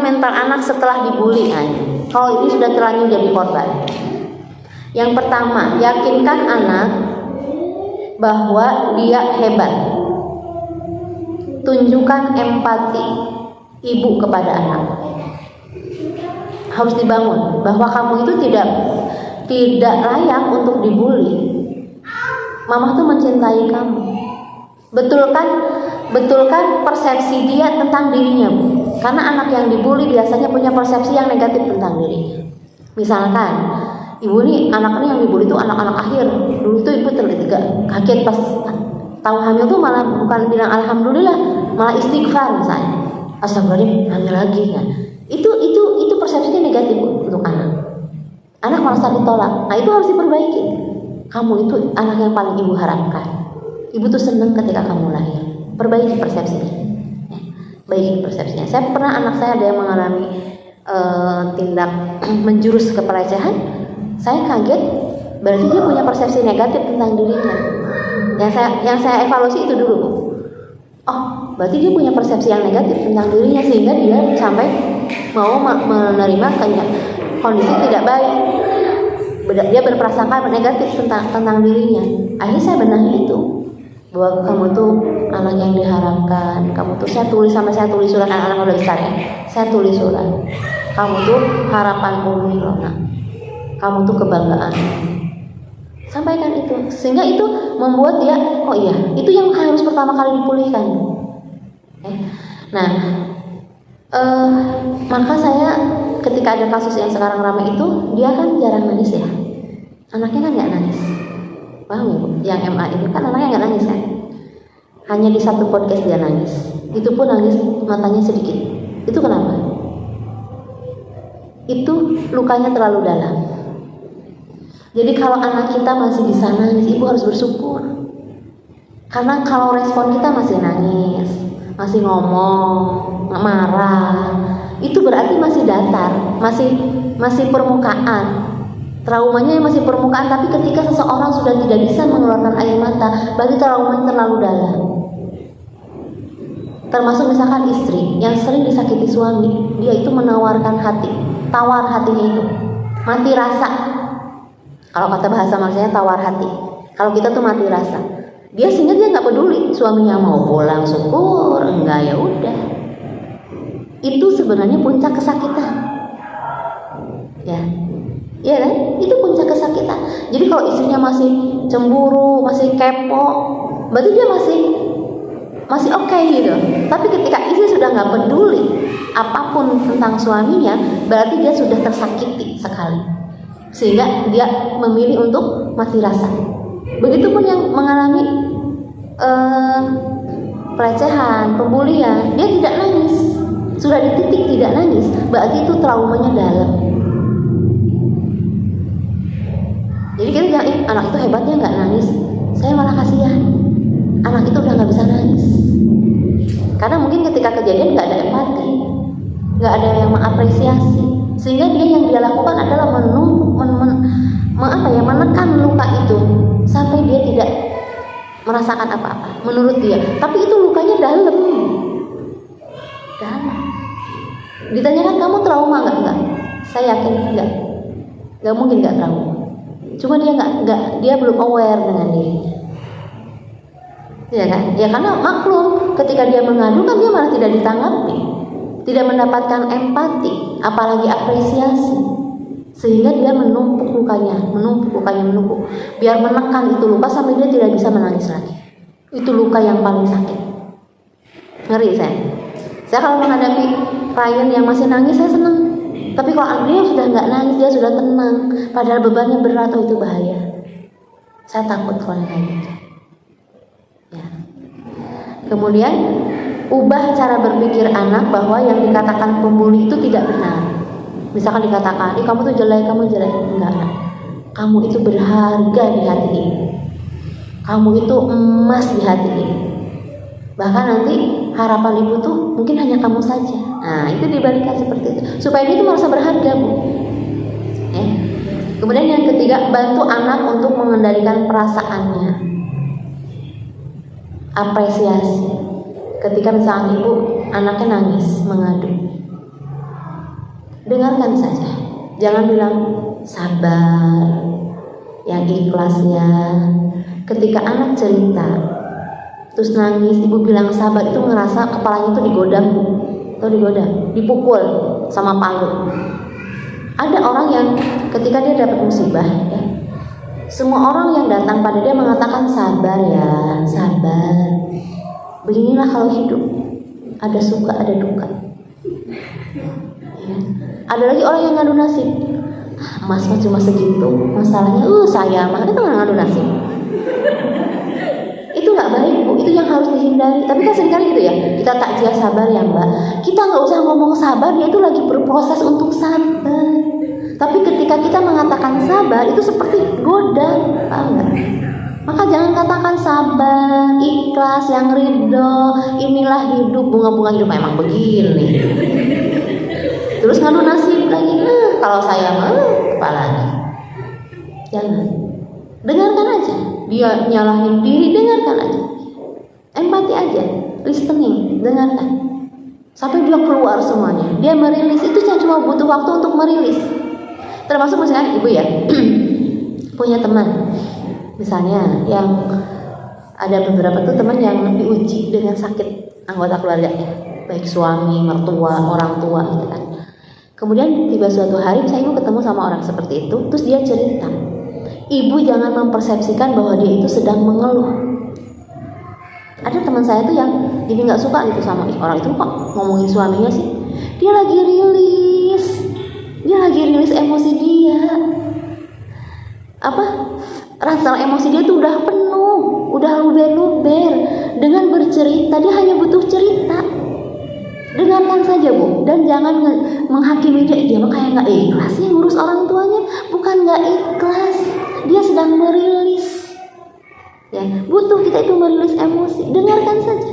mental anak setelah dibully. Kalau ini sudah terlanjur jadi korban. Yang pertama, yakinkan anak bahwa dia hebat. Tunjukkan empati ibu kepada anak. Harus dibangun bahwa kamu itu tidak layak untuk dibully. Mama tuh mencintai kamu. Betulkan persepsi dia tentang dirinya, Bu. Karena anak yang dibully biasanya punya persepsi yang negatif tentang dirinya. Misalkan, ibu nih, anak ini yang dibully itu anak-anak akhir. Dulu tuh ibu kaget pas tahu hamil tuh malah bukan bilang alhamdulillah, malah istighfar misalnya. Astagfirullahaladzim, hamil lagi kan. Itu persepsinya negatif, Bu, untuk anak. Anak merasa ditolak. Nah, itu harus diperbaiki. Kamu itu anak yang paling ibu harapkan. Ibu tuh senang ketika kamu lahir. Perbaiki persepsinya. Baiki persepsinya. Saya pernah anak saya ada yang mengalami tindak menjurus ke pelecehan. Saya kaget. Berarti dia punya persepsi negatif tentang dirinya. Yang saya evaluasi itu dulu. Oh, berarti dia punya persepsi yang negatif tentang dirinya sehingga dia sampai mau menerima kondisi tidak baik. Dia berprasangka negatif tentang dirinya. Akhirnya saya benahi itu, bahwa kamu tuh anak yang diharapkan. Kamu tuh, saya tulis surat, anak-anak udah besar ya. Saya tulis surat. Kamu tuh harapan Umi loh, nak. Kamu tuh kebanggaan. Sampaikan itu, sehingga itu membuat dia, oh iya, itu yang harus pertama kali dipulihkan. Nah, maka saya ketika ada kasus yang sekarang ramai itu, dia kan jarang nangis ya. Anaknya kan nggak nangis. Paham ya, Bu? Yang MA itu kan anaknya nggak nangis kan. Hanya di satu podcast dia nangis. Itu pun nangis matanya sedikit. Itu kenapa? Itu lukanya terlalu dalam. Jadi kalau anak kita masih bisa nangis, ibu harus bersyukur. Karena kalau respon kita masih nangis, masih ngomong, marah, itu berarti masih datar, masih permukaan. Traumanya masih permukaan, tapi ketika seseorang sudah tidak bisa mengeluarkan air mata, berarti traumanya terlalu dalam. Termasuk misalkan istri yang sering disakiti suami, dia itu menawarkan hati, tawar hatinya itu, mati rasa. Kalau kata bahasa Malaysia tawar hati. Kalau kita tuh mati rasa. Sehingga dia nggak peduli suaminya mau pulang syukur, enggak ya udah. Itu sebenarnya puncak kesakitan. Ya. Iya kan? Itu puncak kesakitan. Jadi kalau istrinya masih cemburu, masih kepo, berarti dia masih oke gitu. Tapi ketika istri sudah nggak peduli apapun tentang suaminya, berarti dia sudah tersakiti sekali, sehingga dia memilih untuk mati rasa. Begitupun yang mengalami pelecehan, pembulian, dia tidak nangis. Sudah di titik tidak nangis, berarti itu traumanya dalam. Jadi kita bilang, anak itu hebatnya nggak nangis. Saya malah kasihan. Anak itu udah nggak bisa nangis. Karena mungkin ketika kejadian nggak ada empati, nggak ada yang mengapresiasi, sehingga yang dia lakukan adalah menekan luka itu sampai dia tidak merasakan apa-apa menurut dia. Tapi itu lukanya dalam. Ditanyakan kamu trauma nggak? Saya yakin nggak mungkin nggak trauma. Cuma dia belum aware dengan dirinya. Ya kan? Ya karena maklum ketika dia mengadu kan dia malah tidak ditanggapi, tidak mendapatkan empati, apalagi apresiasi, sehingga dia menumpuk lukanya, biar menekan itu luka sampai dia tidak bisa menangis lagi. Itu luka yang paling sakit. Ngeri saya. Saya kalau menghadapi klien yang masih nangis saya senang. Tapi kalau dia sudah nggak nangis, dia sudah tenang, padahal bebannya berat, itu bahaya. Saya takut kalau kayak gitu. Ya. Kemudian ubah cara berpikir anak bahwa yang dikatakan pembuli itu tidak benar. Misalkan dikatakan, kamu tuh jelek, enggak. Kamu itu berharga di hati ini. Kamu itu emas di hati ini. Bahkan nanti harapan ibu tuh mungkin hanya kamu saja. Nah, itu dibalikan seperti itu supaya dia itu merasa berharga, Bu. Kemudian yang ketiga, bantu anak untuk mengendalikan perasaannya. Apresiasi. Ketika misalnya ibu anaknya nangis, mengadu, dengarkan saja. Jangan bilang sabar, yang ikhlasnya. Ketika anak cerita terus nangis, ibu bilang sabar, itu ngerasa kepalanya itu digoda, atau dipukul sama palu. Ada orang yang ketika dia dapat musibah, ya, semua orang yang datang pada dia mengatakan sabar ya, sabar. Beginilah kalau hidup, ada suka ada duka. Ya. Ada lagi orang yang ngadu nasib. Mas cuma segitu masalahnya, saya mah itu nggak ngadu nasib. Itu nggak baik Bu, itu yang harus dihindari. Tapi kan seringkali gitu ya, kita takziah sabar ya Mbak, kita nggak usah ngomong sabar, dia itu lagi berproses untuk sabar. Tapi ketika kita mengatakan sabar, itu seperti goda, paham nggak? Maka jangan katakan sabar, ikhlas, yang ridho, inilah hidup, bunga-bunga hidup memang begini. Terus ngadu nasib lagi, kalau saya mah apalagi. Jangan, dengarkan aja. Dia nyalahin diri, dengarkan aja. Empati aja, listening, dengarkan. Sampai dia keluar semuanya. Dia merilis, itu cuma butuh waktu untuk merilis. Termasuk misalnya ibu ya, punya teman, misalnya yang ada beberapa tuh teman yang diuji dengan sakit anggota keluarganya, baik suami, mertua, orang tua gitu kan. Kemudian tiba suatu hari saya ibu ketemu sama orang seperti itu, terus dia cerita. Ibu jangan mempersepsikan bahwa dia itu sedang mengeluh. Ada teman saya tuh yang jadi nggak suka gitu sama orang itu, kok ngomongin suaminya sih. Dia lagi rilis emosi dia. Rasa emosi dia tuh udah penuh, udah luber-luber. Dengan bercerita, dia hanya butuh cerita. Dengarkan saja Bu, dan jangan menghakimi dia mah kayak nggak ikhlas sih ngurus orang tuanya. Bukan nggak ikhlas, dia sedang merilis. Ya, butuh kita itu merilis emosi. Dengarkan saja.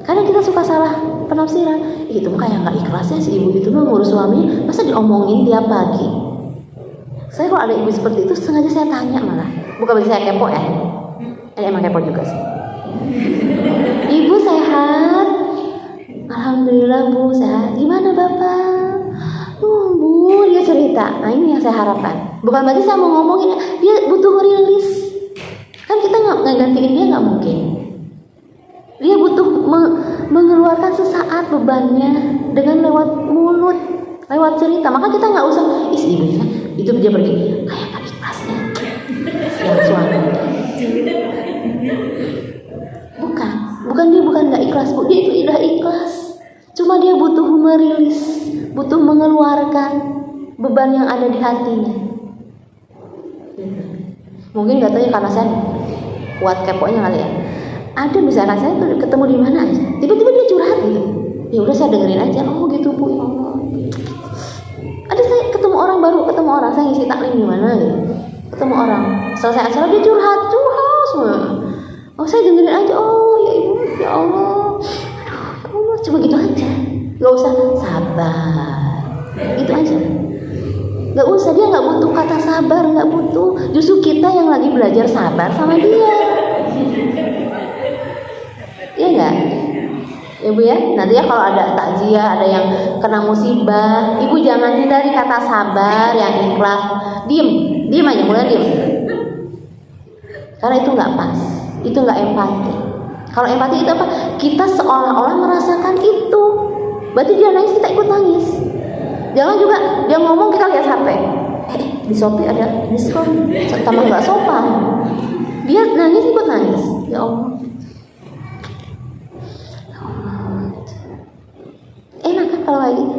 Kadang kita suka salah penafsiran. Itu mah kayak nggak ikhlasnya si ibu itu mah ngurus suaminya, masa diomongin tiap pagi. Saya kalau ada ibu seperti itu sengaja saya tanya malah. Bukan berarti saya kepo ya. Emang kepo juga sih. Ibu sehat? Alhamdulillah Bu sehat. Gimana Bapak? Bu, dia cerita. Nah ini yang saya harapkan. Bukan berarti saya mau ngomongin, dia butuh rilis. Kan kita nggak gantiin dia, nggak mungkin. Dia butuh mengeluarkan sesaat bebannya dengan lewat mulut, lewat cerita. Maka kita nggak usah, ibunya itu dia pergi kayak nggak ikhlasnya yang suami. Bukan nggak ikhlas Bu, dia itu udah ikhlas. Cuma dia butuh merilis, butuh mengeluarkan beban yang ada di hatinya. Mungkin nggak tahu ya, karena saya kuat keponya kali ya. Ada misalnya saya tuh ketemu di mana aja, tiba-tiba dia curhat gitu. Ya udah saya dengerin aja. Oh gitu Bu, ya Allah. Ada saya ketemu orang, saya ngisi taklim di mana gitu. Ketemu orang, selesai acara dia curhat semua. Oh saya dengerin aja. Oh ya Ibu, ya Allah. Aduh, ya Allah, cuma gitu aja. Gak usah sabar, gitu aja. Gak usah, dia gak butuh kata sabar, gak butuh. Justru kita yang lagi belajar sabar sama dia. Iya gak? Ya Bu ya, nanti ya kalau ada takziah, ada yang kena musibah, Ibu jangan hindari kata sabar, yang ikhlas. Diem aja, mulai diem. Karena itu gak pas, itu gak empati. Kalau empati itu apa? Kita seolah-olah merasakan itu. Berarti dia nangis, kita ikut nangis. Jangan juga dia ngomong kita lihat HP. Di Shopee ada diskon, tambah nggak sopan. Dia nangis ikut nangis. Ya Allah. Enak kan kalau kayak gitu?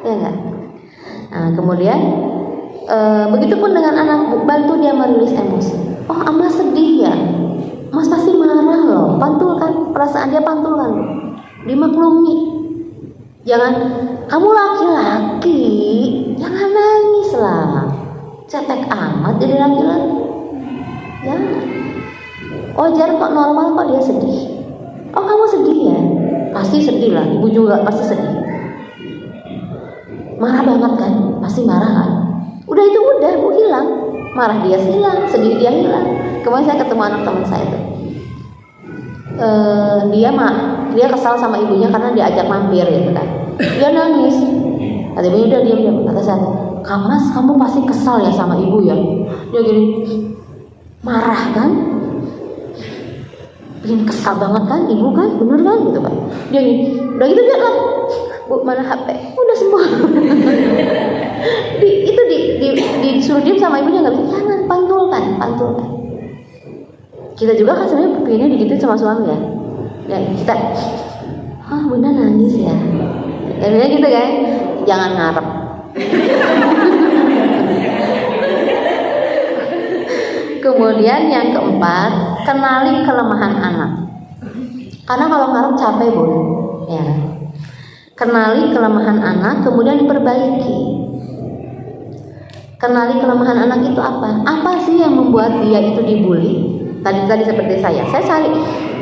Ya enggak? Nah, kemudian begitupun dengan anak, bantu dia merilis emosi. Oh, Mas sedih ya? Mas pasti marah loh. Pantulkan perasaan dia, pantulkan. Dimaklumi. Jangan, kamu laki-laki, jangan nangis lah. Cetek amat jadi laki-laki. Jangan. Wajar kok, normal kok dia sedih. Oh kamu sedih ya? Pasti sedih lah, ibu juga pasti sedih. Marah banget kan? Pasti marah kan? Udah itu udah, bu hilang. Marah dia hilang, sedih dia hilang. Kemarin saya ketemu anak teman saya tuh. Dia kesal sama ibunya karena diajak mampir gitu kan. Dia nangis. Kata ibunya udah diam. Kata saya, Mas, kamu pasti kesal ya sama ibu ya. Dia gini, marah kan? Bikin kesal banget kan, ibu kan, bener kan gitu kan? Dia gini, udah gitu dia lah, Bu mana HP? Udah semua. Disuruh diam sama ibunya nggak bisa, jangan pantulkan. Kita juga kan sebenarnya pengennya digituin sama suami ya. Ya kita, bunda nangis ya. Ya bilang gitu kan, jangan ngarep. Kemudian yang keempat, kenali kelemahan anak. Karena kalau ngarep capek Bu, ya. Kenali kelemahan anak, kemudian perbaiki. Kenali kelemahan anak itu apa? Apa sih yang membuat dia itu dibully? Tadi seperti saya cari,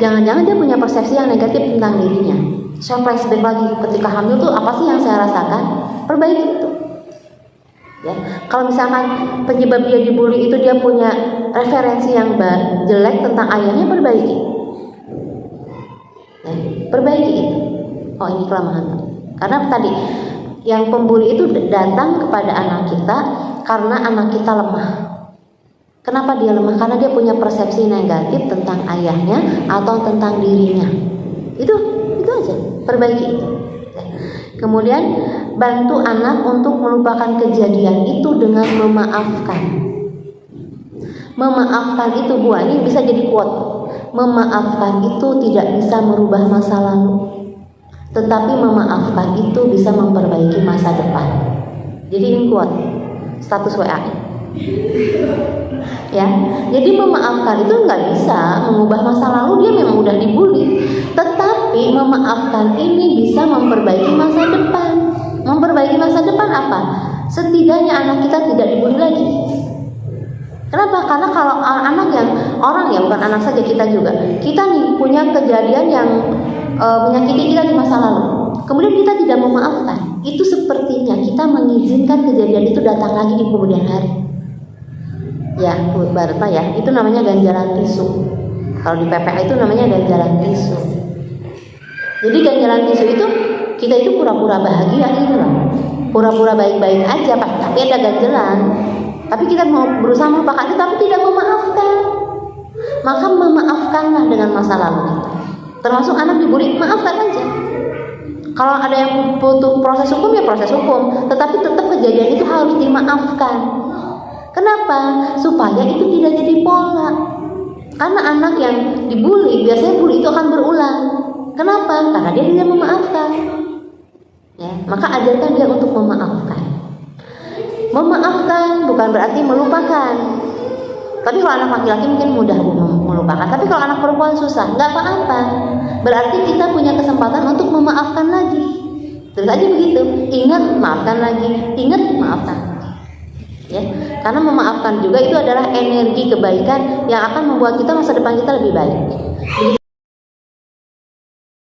jangan-jangan dia punya persepsi yang negatif tentang dirinya. Saya flashback lagi ketika hamil tuh apa sih yang saya rasakan? Perbaiki itu. Ya, kalau misalkan penyebab dia dibully itu dia punya referensi yang jelek tentang ayahnya, perbaiki. Ya, perbaiki itu. Oh ini kelemahan. Karena tadi yang pembuli itu datang kepada anak kita karena anak kita lemah. Kenapa dia lemah? Karena dia punya persepsi negatif tentang ayahnya atau tentang dirinya. Itu aja, perbaiki itu. Kemudian bantu anak untuk melupakan kejadian itu dengan memaafkan. Memaafkan itu Bu, ini bisa jadi quote. Memaafkan itu tidak bisa merubah masa lalu, tetapi memaafkan itu bisa memperbaiki masa depan. Jadi ini quote, status WA. Ya, jadi memaafkan itu nggak bisa mengubah masa lalu, dia memang udah dibully. Tetapi memaafkan ini bisa memperbaiki masa depan. Memperbaiki masa depan apa? Setidaknya anak kita tidak dibully lagi. Kenapa? Karena kalau anak yang orang ya, bukan anak saja, kita juga. Kita nih punya kejadian yang menyakiti kita di masa lalu. Kemudian kita tidak memaafkan. Itu sepertinya kita mengizinkan kejadian itu datang lagi di kemudian hari. Ya, Bu Barta ya, itu namanya ganjalan tisu. Kalau di PPA itu namanya ganjalan tisu. Jadi ganjalan tisu itu kita itu pura-pura bahagia gitu loh. Pura-pura baik-baik aja, tapi ada ganjalan. Tapi kita mau berusaha melupakan itu, tapi tidak memaafkan. Maka memaafkanlah dengan masa lalu kita. Termasuk anak dibully, maafkan aja. Kalau ada yang butuh proses hukum ya proses hukum, tetapi tetap kejadian itu harus dimaafkan. Kenapa? Supaya itu tidak jadi pola. Karena anak yang dibully, biasanya bully itu akan berulang. Kenapa? Karena dia tidak memaafkan. Ya, maka ajarkan dia untuk memaafkan. Memaafkan bukan berarti melupakan. Tapi kalau anak laki-laki mungkin mudah melupakan. Tapi kalau anak perempuan susah, nggak apa-apa. Berarti kita punya kesempatan untuk memaafkan lagi. Terus aja begitu. Ingat, maafkan lagi. Ingat, maafkan. Ya, karena memaafkan juga itu adalah energi kebaikan yang akan membuat kita masa depan kita lebih baik. Begitu